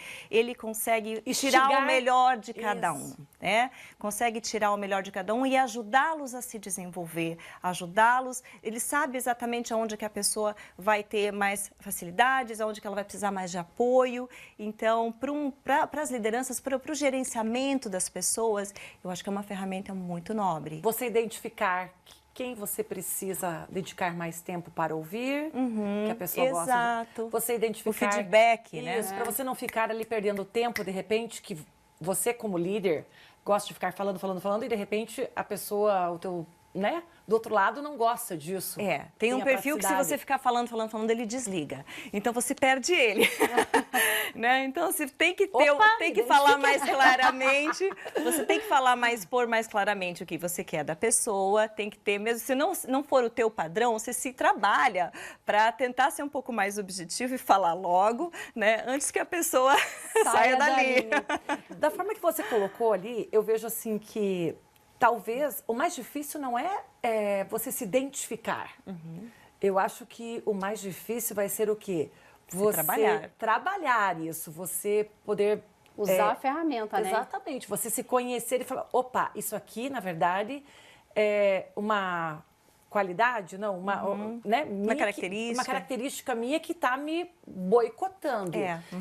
S4: consegue tirar o melhor de cada um, né? Consegue tirar o melhor de cada um e ajudá-los a se desenvolver, ele sabe exatamente aonde que a pessoa vai ter mais facilidades, aonde que ela vai precisar mais de apoio. Então, para as lideranças, para o gerenciamento das pessoas, eu acho que é uma ferramenta muito nobre.
S2: Você identificar quem você precisa dedicar mais tempo para ouvir, que a pessoa gosta.
S4: Exato.
S2: Você identificar...
S4: O feedback, né?
S2: Isso, para você não ficar ali perdendo tempo, de repente, que você como líder gosta de ficar falando, e de repente a pessoa, do outro lado não gosta disso.
S4: Tem um perfil que se você ficar falando, ele desliga. Então você perde ele. Né? Então você tem que falar mais claramente, você tem que pôr mais claramente o que você quer da pessoa, tem que ter, mesmo se não for o teu padrão, você se trabalha para tentar ser um pouco mais objetivo e falar logo, né? Antes que a pessoa saia dali.
S2: Da forma que você colocou ali, eu vejo assim que talvez o mais difícil não é você se identificar. Eu acho que o mais difícil vai ser o quê? Você trabalhar isso, você poder...
S3: Usar a ferramenta, né?
S2: Exatamente, você se conhecer e falar, opa, isso aqui, na verdade, é uma qualidade, não, uma característica minha que está me boicotando.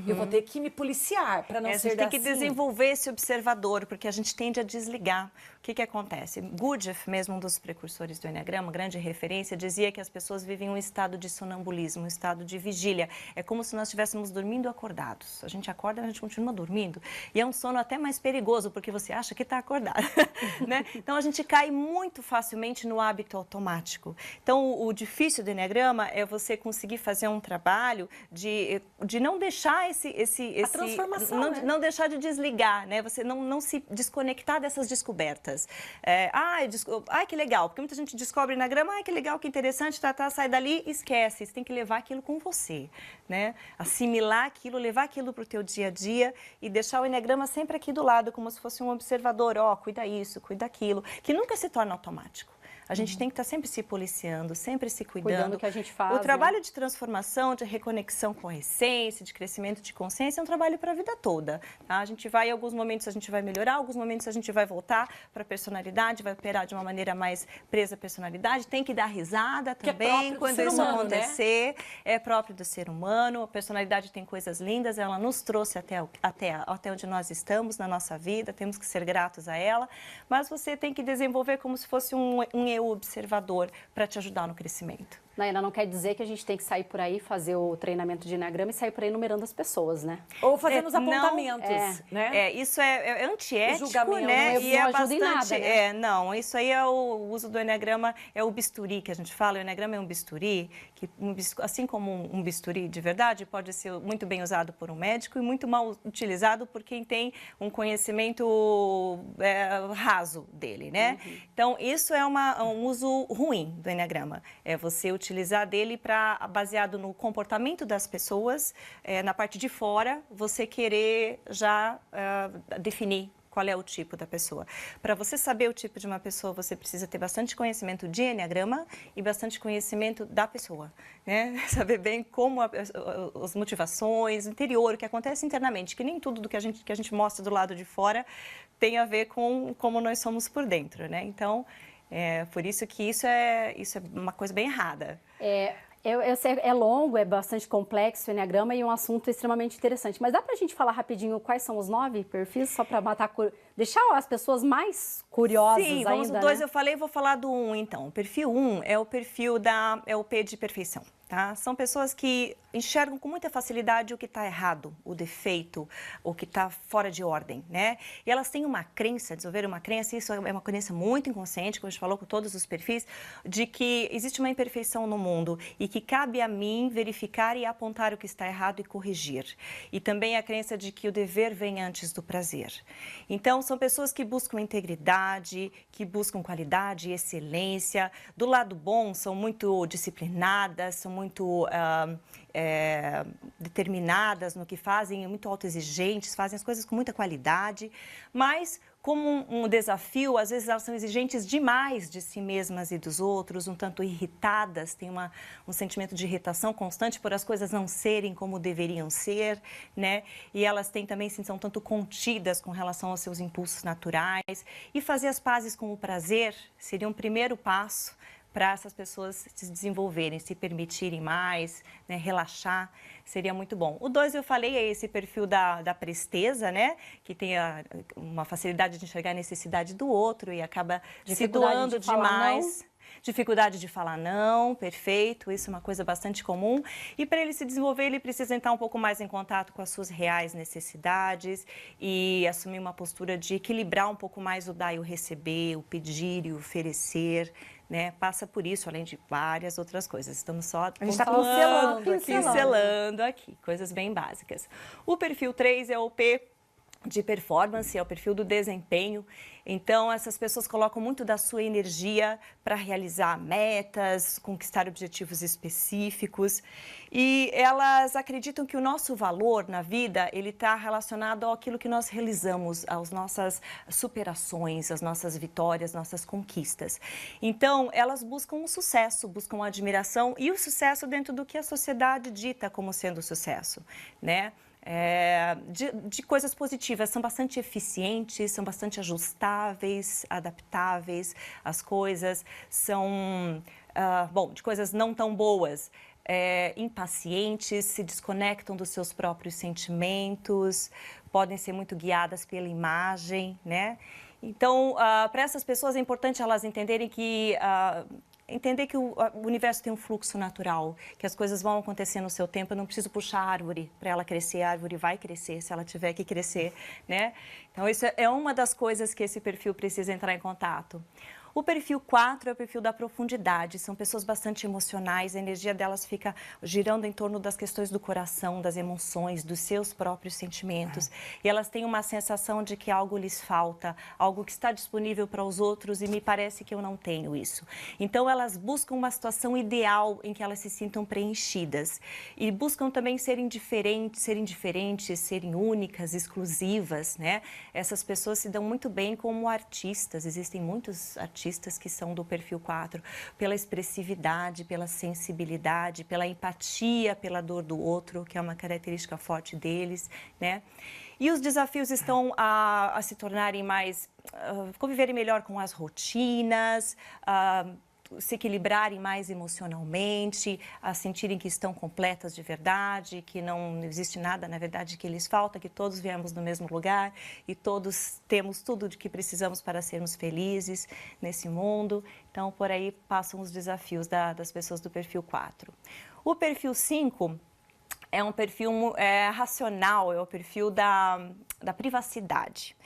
S2: Eu vou ter que me policiar para não ser assim.
S4: A gente tem que desenvolver esse observador, porque a gente tende a desligar. O que acontece? Gurdjieff, mesmo um dos precursores do Enneagrama, grande referência, dizia que as pessoas vivem um estado de sonambulismo, um estado de vigília. É como se nós estivéssemos dormindo acordados. A gente acorda, a gente continua dormindo. E é um sono até mais perigoso, porque você acha que está acordado. Né? Então, a gente cai muito facilmente no hábito automático. Então, o difícil do Enneagrama é você conseguir fazer um trabalho de não deixar
S2: a transformação,
S4: não deixar de desligar, né? Você não se desconectar dessas descobertas. Que legal, porque muita gente descobre na grama, que legal, que interessante, sai dali, esquece. Você tem que levar aquilo com você, né? Assimilar aquilo, levar aquilo para o teu dia a dia e deixar o Enneagrama sempre aqui do lado, como se fosse um observador. Cuida isso, cuida aquilo, que nunca se torna automático. A gente tem que estar sempre se policiando, sempre se
S3: Cuidando
S4: cuidando.
S3: do que a gente faz,
S4: O trabalho de transformação, de reconexão com a essência, de crescimento de consciência é um trabalho para a vida toda. Tá? A gente vai, em alguns momentos a gente vai melhorar, em alguns momentos a gente vai voltar para a personalidade, vai operar de uma maneira mais presa à personalidade, tem que dar risada
S2: Que é
S4: também
S2: próprio do
S4: quando
S2: ser
S4: isso
S2: humano, né?
S4: acontecer. É próprio do ser humano, a personalidade tem coisas lindas, ela nos trouxe até onde nós estamos na nossa vida, temos que ser gratos a ela, mas você tem que desenvolver como se fosse um eu observador para te ajudar no crescimento.
S3: Naina, não quer dizer que a gente tem que sair por aí, fazer o treinamento de Enneagrama e sair por aí numerando as pessoas, né?
S2: Ou fazendo os
S4: não,
S2: apontamentos, né?
S4: Isso é antiético,
S2: Julgamento,
S4: né?
S3: não
S4: E é
S3: ajuda em
S4: bastante.
S3: nada, né?
S4: Não, isso aí é o uso do Enneagrama, é o bisturi que a gente fala. O Enneagrama é um bisturi, que assim como um bisturi de verdade, pode ser muito bem usado por um médico e muito mal utilizado por quem tem um conhecimento raso dele, né? Então, isso é um uso ruim do Enneagrama. É você utilizar dele baseado no comportamento das pessoas, na parte de fora, você querer já definir qual é o tipo da pessoa. Para você saber o tipo de uma pessoa, você precisa ter bastante conhecimento de Enneagrama e bastante conhecimento da pessoa, né? Saber bem como as motivações, o interior, o que acontece internamente, que nem tudo do que a gente mostra do lado de fora tem a ver com como nós somos por dentro, né? Então, por isso que isso é uma coisa bem errada.
S3: Eu sei, é longo, é bastante complexo o Enneagrama e um assunto extremamente interessante. Mas dá pra gente falar rapidinho quais são os 9 perfis, só pra deixar as pessoas mais curiosas ainda,
S4: Sim, vamos no 2,
S3: né?
S4: eu falei, vou falar do 1 então. O perfil 1 é o perfil é o P de perfeição. Tá? São pessoas que enxergam com muita facilidade o que está errado, o defeito, o que está fora de ordem, né? E elas têm uma crença, desenvolver uma crença, isso é uma crença muito inconsciente, como a gente falou com todos os perfis, de que existe uma imperfeição no mundo e que cabe a mim verificar e apontar o que está errado e corrigir. E também a crença de que o dever vem antes do prazer. Então, são pessoas que buscam integridade, que buscam qualidade e excelência. Do lado bom, são muito disciplinadas, são muito determinadas no que fazem, muito autoexigentes, fazem as coisas com muita qualidade, mas como um desafio, às vezes elas são exigentes demais de si mesmas e dos outros, um tanto irritadas, têm um sentimento de irritação constante por as coisas não serem como deveriam ser, né? E elas têm também, são tanto contidas com relação aos seus impulsos naturais, e fazer as pazes com o prazer seria um primeiro passo para essas pessoas se desenvolverem, se permitirem mais, né, relaxar, seria muito bom. O 2, eu falei, é esse perfil da presteza, né, que tem uma facilidade de enxergar a necessidade do outro e acaba se doando demais. Dificuldade de falar não, perfeito, isso é uma coisa bastante comum. E para ele se desenvolver, ele precisa entrar um pouco mais em contato com as suas reais necessidades e assumir uma postura de equilibrar um pouco mais o dar e o receber, o pedir e o oferecer, né? Passa por isso, além de várias outras coisas. Estamos só pincelando aqui, coisas bem básicas. O perfil 3 é o P de performance, é o perfil do desempenho. Então, essas pessoas colocam muito da sua energia para realizar metas, conquistar objetivos específicos. E elas acreditam que o nosso valor na vida, ele está relacionado àquilo que nós realizamos, às nossas superações, às nossas vitórias, nossas conquistas. Então, elas buscam o sucesso, buscam a admiração e o sucesso dentro do que a sociedade dita como sendo sucesso, né? De coisas positivas, são bastante eficientes, são bastante ajustáveis, adaptáveis, as coisas são, de coisas não tão boas, impacientes, se desconectam dos seus próprios sentimentos, podem ser muito guiadas pela imagem, né? Então, para essas pessoas é importante elas entenderem que entender que o universo tem um fluxo natural, que as coisas vão acontecer no seu tempo. Eu não preciso puxar a árvore para ela crescer, a árvore vai crescer se ela tiver que crescer, né? Então, isso é uma das coisas que esse perfil precisa entrar em contato. O perfil 4 é o perfil da profundidade, são pessoas bastante emocionais, a energia delas fica girando em torno das questões do coração, das emoções, dos seus próprios sentimentos. E elas têm uma sensação de que algo lhes falta, algo que está disponível para os outros e me parece que eu não tenho isso. Então, elas buscam uma situação ideal em que elas se sintam preenchidas. E buscam também serem diferentes, serem únicas, exclusivas, né? Essas pessoas se dão muito bem como artistas, existem muitos artistas artistas que são do perfil 4, pela expressividade, pela sensibilidade, pela empatia, pela dor do outro, que é uma característica forte deles, né? E os desafios estão a se tornarem mais, conviverem melhor com as rotinas, se equilibrarem mais emocionalmente, a sentirem que estão completas de verdade, que não existe nada, na verdade, que lhes falta, que todos viemos do mesmo lugar e todos temos tudo de que precisamos para sermos felizes nesse mundo. Então, por aí passam os desafios das pessoas do perfil 4. O perfil 5 é um perfil racional, é o perfil da privacidade.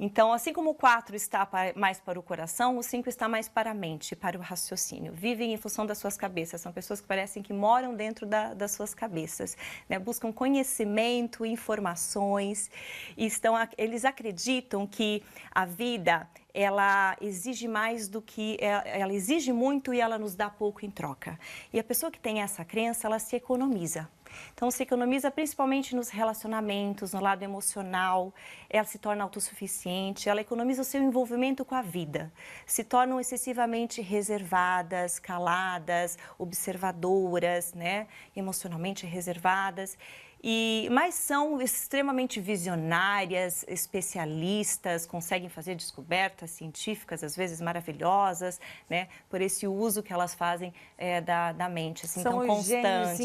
S4: Então, assim como o 4 está mais para o coração, o 5 está mais para a mente, para o raciocínio. Vivem em função das suas cabeças, são pessoas que parecem que moram dentro das suas cabeças, né? Buscam conhecimento, informações, e eles acreditam que a vida, ela exige mais do que, ela exige muito e ela nos dá pouco em troca. E a pessoa que tem essa crença, ela se economiza. Então, se economiza principalmente nos relacionamentos, no lado emocional, ela se torna autossuficiente, ela economiza o seu envolvimento com a vida, se tornam excessivamente reservadas, caladas, observadoras, né? Emocionalmente reservadas. Mas são extremamente visionárias, especialistas, conseguem fazer descobertas científicas, às vezes maravilhosas, né? Por esse uso que elas fazem da mente, assim,
S2: são
S4: tão constante.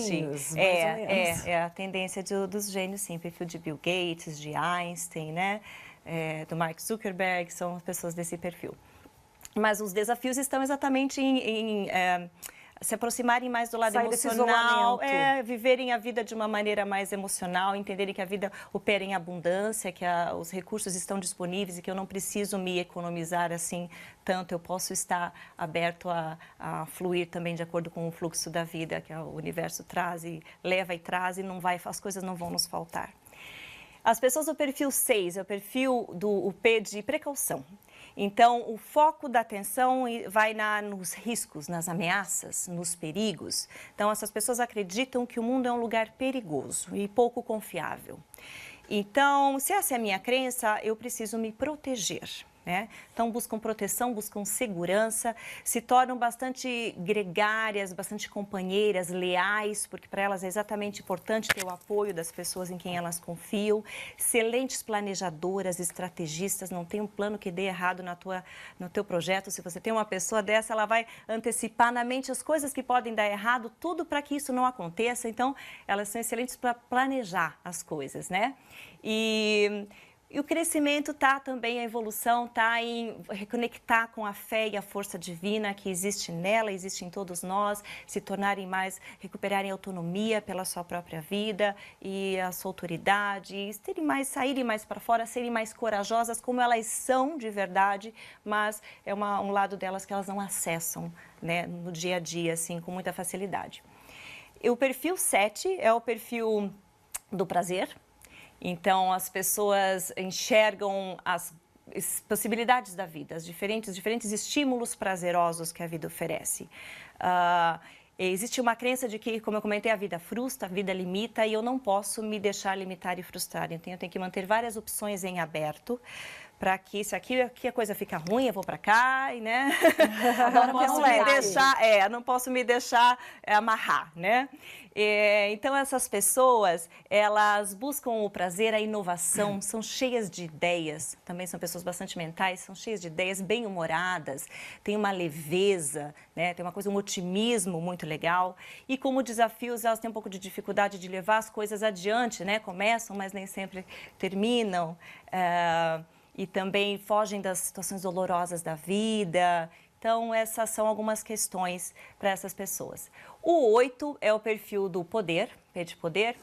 S2: É
S4: a tendência dos gênios, sim, perfil de Bill Gates, de Einstein, né? Do Mark Zuckerberg, são pessoas desse perfil. Mas os desafios estão exatamente em se aproximarem mais do lado emocional, viverem a vida de uma maneira mais emocional, entenderem que a vida opera em abundância, que os recursos estão disponíveis e que eu não preciso me economizar assim tanto, eu posso estar aberto a fluir também de acordo com o fluxo da vida que o universo traz e leva e traz, e as coisas não vão nos faltar. As pessoas do perfil 6 é o perfil do P de precaução. Então, o foco da atenção vai nos riscos, nas ameaças, nos perigos. Então, essas pessoas acreditam que o mundo é um lugar perigoso e pouco confiável. Então, se essa é a minha crença, eu preciso me proteger, né? Então, buscam proteção, buscam segurança, se tornam bastante gregárias, bastante companheiras, leais, porque para elas é exatamente importante ter o apoio das pessoas em quem elas confiam, excelentes planejadoras, estrategistas, não tem um plano que dê errado no teu projeto. Se você tem uma pessoa dessa, ela vai antecipar na mente as coisas que podem dar errado, tudo para que isso não aconteça. Então, elas são excelentes para planejar as coisas, né? E o crescimento está também, a evolução está em reconectar com a fé e a força divina que existe nela, existe em todos nós, se tornarem mais, recuperarem autonomia pela sua própria vida e a sua autoridade, e saírem mais para fora, serem mais corajosas como elas são de verdade, mas é um lado delas que elas não acessam, né, no dia a dia, assim, com muita facilidade. E o perfil 7 é o perfil do prazer. Então, as pessoas enxergam as possibilidades da vida, os diferentes estímulos prazerosos que a vida oferece. Existe uma crença de que, como eu comentei, a vida frustra, a vida limita, e eu não posso me deixar limitar e frustrar. Então, eu tenho que manter várias opções em aberto, para que se aqui a coisa fica ruim, eu vou para cá, né? Não posso me deixar amarrar, né? Então, essas pessoas, elas buscam o prazer, a inovação, são cheias de ideias, também são pessoas bastante mentais, são cheias de ideias, bem-humoradas, tem uma leveza, né? Tem um otimismo muito legal. E como desafios, elas têm um pouco de dificuldade de levar as coisas adiante, né? Começam, mas nem sempre terminam. E também fogem das situações dolorosas da vida. Então, essas são algumas questões para essas pessoas. O 8 é o perfil do poder, P de poder.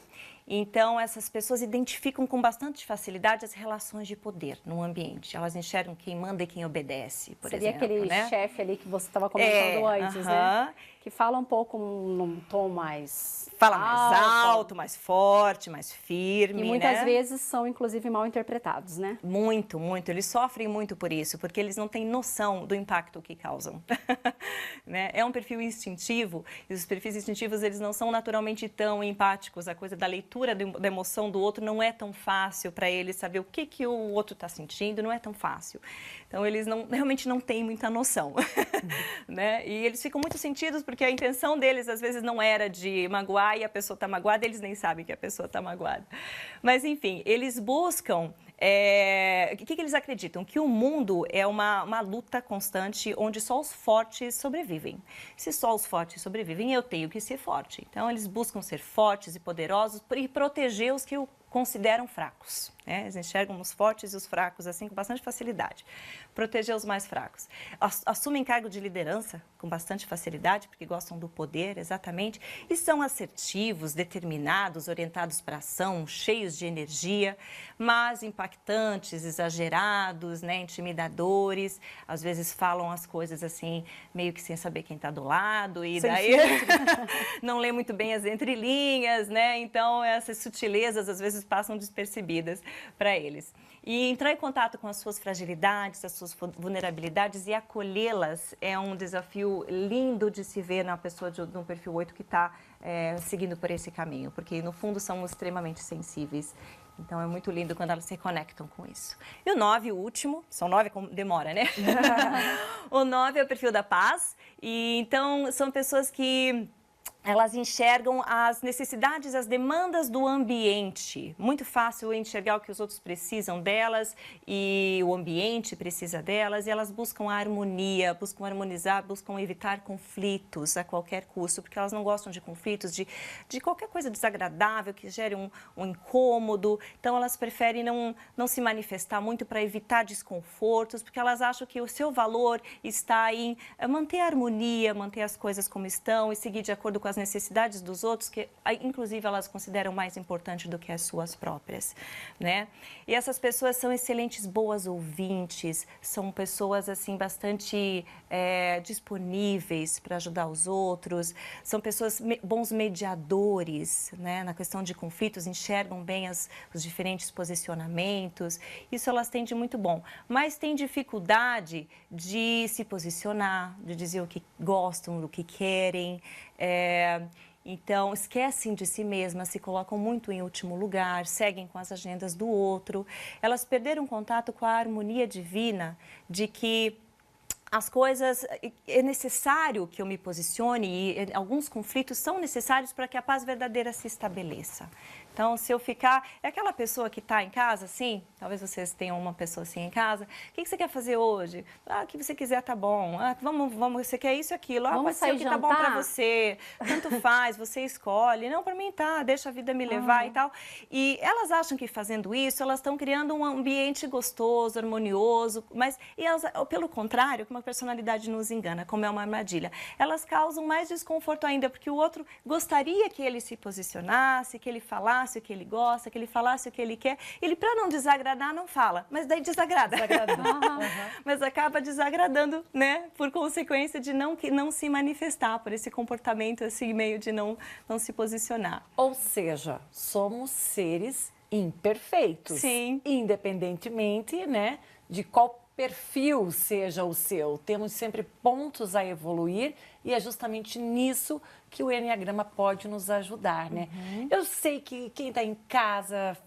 S4: Então, essas pessoas identificam com bastante facilidade as relações de poder no ambiente. Elas enxergam quem manda e quem obedece, por exemplo.
S3: Seria aquele chefe ali que você estava comentando antes, né? Que fala um pouco num tom mais...
S4: Fala mais alto, mais forte, mais firme,
S3: e muitas vezes são, inclusive, mal interpretados, né?
S4: Muito, muito. Eles sofrem muito por isso, porque eles não têm noção do impacto que causam. Né? É um perfil instintivo, e os perfis instintivos, eles não são naturalmente tão empáticos. A coisa da leitura leitura da emoção do outro não é tão fácil para eles saber o que o outro está sentindo, não é tão fácil. Então, eles realmente não têm muita noção, né? E eles ficam muito sentidos porque a intenção deles, às vezes, não era de magoar e a pessoa está magoada, eles nem sabem que a pessoa está magoada. Mas, enfim, eles buscam... O que eles acreditam? Que o mundo é uma luta constante onde só os fortes sobrevivem. Se só os fortes sobrevivem, eu tenho que ser forte. Então, eles buscam ser fortes e poderosos e proteger os que o consideram fracos. Né? Eles enxergam os fortes e os fracos assim com bastante facilidade. Proteger os mais fracos. Assumem cargo de liderança com bastante facilidade, porque gostam do poder, exatamente. E são assertivos, determinados, orientados para a ação, cheios de energia, mas impactantes, exagerados, né? Intimidadores. Às vezes falam as coisas assim, meio que sem saber quem está do lado. E daí não lê muito bem as entrelinhas, né? Então, essas sutilezas, às vezes, passam despercebidas para eles. E entrar em contato com as suas fragilidades, as suas vulnerabilidades e acolhê-las é um desafio lindo de se ver na pessoa de um perfil 8 que está seguindo por esse caminho, porque no fundo são extremamente sensíveis. Então é muito lindo quando elas se conectam com isso. E o 9, o último, são 9, demora, né? O 9 é o perfil da paz, e então são pessoas que... elas enxergam as necessidades, as demandas do ambiente. Muito fácil enxergar o que os outros precisam delas e o ambiente precisa delas. E elas buscam a harmonia, buscam harmonizar, buscam evitar conflitos a qualquer custo, porque elas não gostam de conflitos, de qualquer coisa desagradável que gere um incômodo. Então, elas preferem não se manifestar muito para evitar desconfortos, porque elas acham que o seu valor está em manter a harmonia, manter as coisas como estão e seguir de acordo com as necessidades dos outros, que inclusive elas consideram mais importante do que as suas próprias, né? E essas pessoas são excelentes boas ouvintes, são pessoas assim bastante disponíveis para ajudar os outros, são pessoas bons mediadores, né? Na questão de conflitos, enxergam bem os diferentes posicionamentos, isso elas têm de muito bom, mas têm dificuldade de se posicionar, de dizer o que gostam, o que querem. Então, esquecem de si mesmas, se colocam muito em último lugar, seguem com as agendas do outro. Elas perderam contato com a harmonia divina de que as coisas, é necessário que eu me posicione e alguns conflitos são necessários para que a paz verdadeira se estabeleça. Então, se eu ficar... É aquela pessoa que está em casa, assim, talvez vocês tenham uma pessoa assim em casa. O que você quer fazer hoje? O que você quiser tá bom. Vamos, você quer isso e aquilo.
S3: Vamos sair
S4: o que tá
S3: jantar?
S4: bom para você. Tanto faz, você escolhe. Não, para mim tá, deixa a vida me levar e tal. E elas acham que fazendo isso, elas estão criando um ambiente gostoso, harmonioso. Mas, elas, pelo contrário, como a personalidade nos engana, como é uma armadilha, elas causam mais desconforto ainda, porque o outro gostaria que ele se posicionasse, que ele falasse o que ele gosta, que ele falasse o que ele quer. Ele, para não desagradar, não fala, mas daí desagrada. Mas acaba desagradando, né? Por consequência de não se manifestar, por esse comportamento assim, meio de não se posicionar.
S2: Ou seja, somos seres imperfeitos.
S4: Sim.
S2: Independentemente, né, de qual perfil seja o seu. Temos sempre pontos a evoluir e é justamente nisso que o Enneagrama pode nos ajudar, né? Eu sei que quem está em casa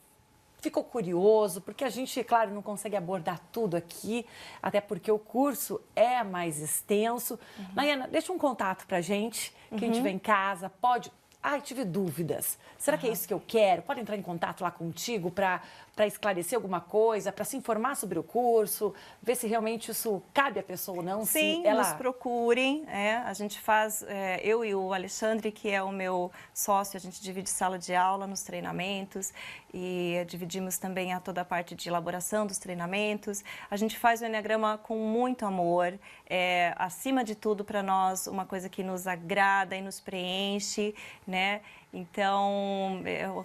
S2: ficou curioso, porque a gente, claro, não consegue abordar tudo aqui, até porque o curso é mais extenso. Nayana, deixa um contato pra gente, quem estiver em casa, pode... Ai, tive dúvidas. Será que é isso que eu quero? Pode entrar em contato lá contigo para esclarecer alguma coisa, para se informar sobre o curso, ver se realmente isso cabe à pessoa ou não.
S4: Sim,
S2: se ela...
S4: nos procurem. A gente faz, eu e o Alexandre, que é o meu sócio, a gente divide sala de aula nos treinamentos e dividimos também toda a parte de elaboração dos treinamentos. A gente faz o Enneagrama com muito amor. Acima de tudo, para nós, uma coisa que nos agrada e nos preenche, né? Então,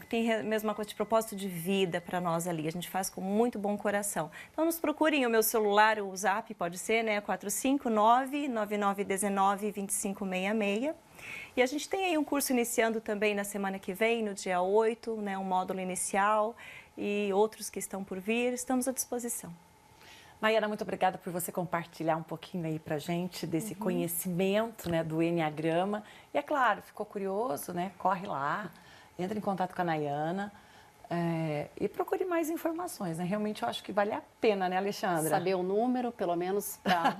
S4: tem a mesma coisa de propósito de vida para nós ali. A gente faz com muito bom coração. Então, nos procurem. O meu celular, o Zap, pode ser, né? 459-9919-2566. E a gente tem aí um curso iniciando também na semana que vem, no dia 8, né? Um módulo inicial e outros que estão por vir. Estamos à disposição.
S2: Nayana, muito obrigada por você compartilhar um pouquinho aí pra gente desse conhecimento, né, do Enneagrama. E é claro, ficou curioso, né? Corre lá, entre em contato com a Nayana e procure mais informações, né? Realmente eu acho que vale a pena, né, Alexandra?
S3: Saber o número, pelo menos, para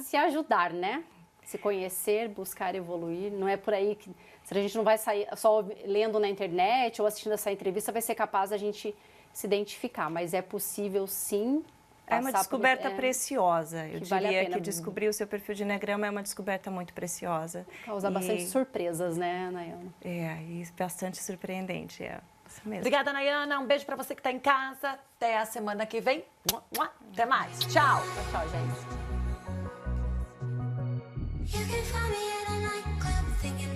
S3: se ajudar, né? Se conhecer, buscar evoluir. Não é por aí que se a gente não vai sair só lendo na internet ou assistindo essa entrevista, vai ser capaz da gente se identificar. Mas é possível, sim.
S4: É uma descoberta
S3: por,
S4: preciosa. Eu
S3: que vale a
S4: diria
S3: pena.
S4: que descobrir o seu perfil de Enneagrama é uma descoberta muito preciosa.
S3: Causa bastante surpresas, né, Nayana?
S4: E bastante surpreendente, isso mesmo.
S2: Obrigada, Nayana. Um beijo pra você que tá em casa. Até a semana que vem. Até mais. Tchau.
S3: Tchau, gente.
S1: You can find me at a nightclub thinking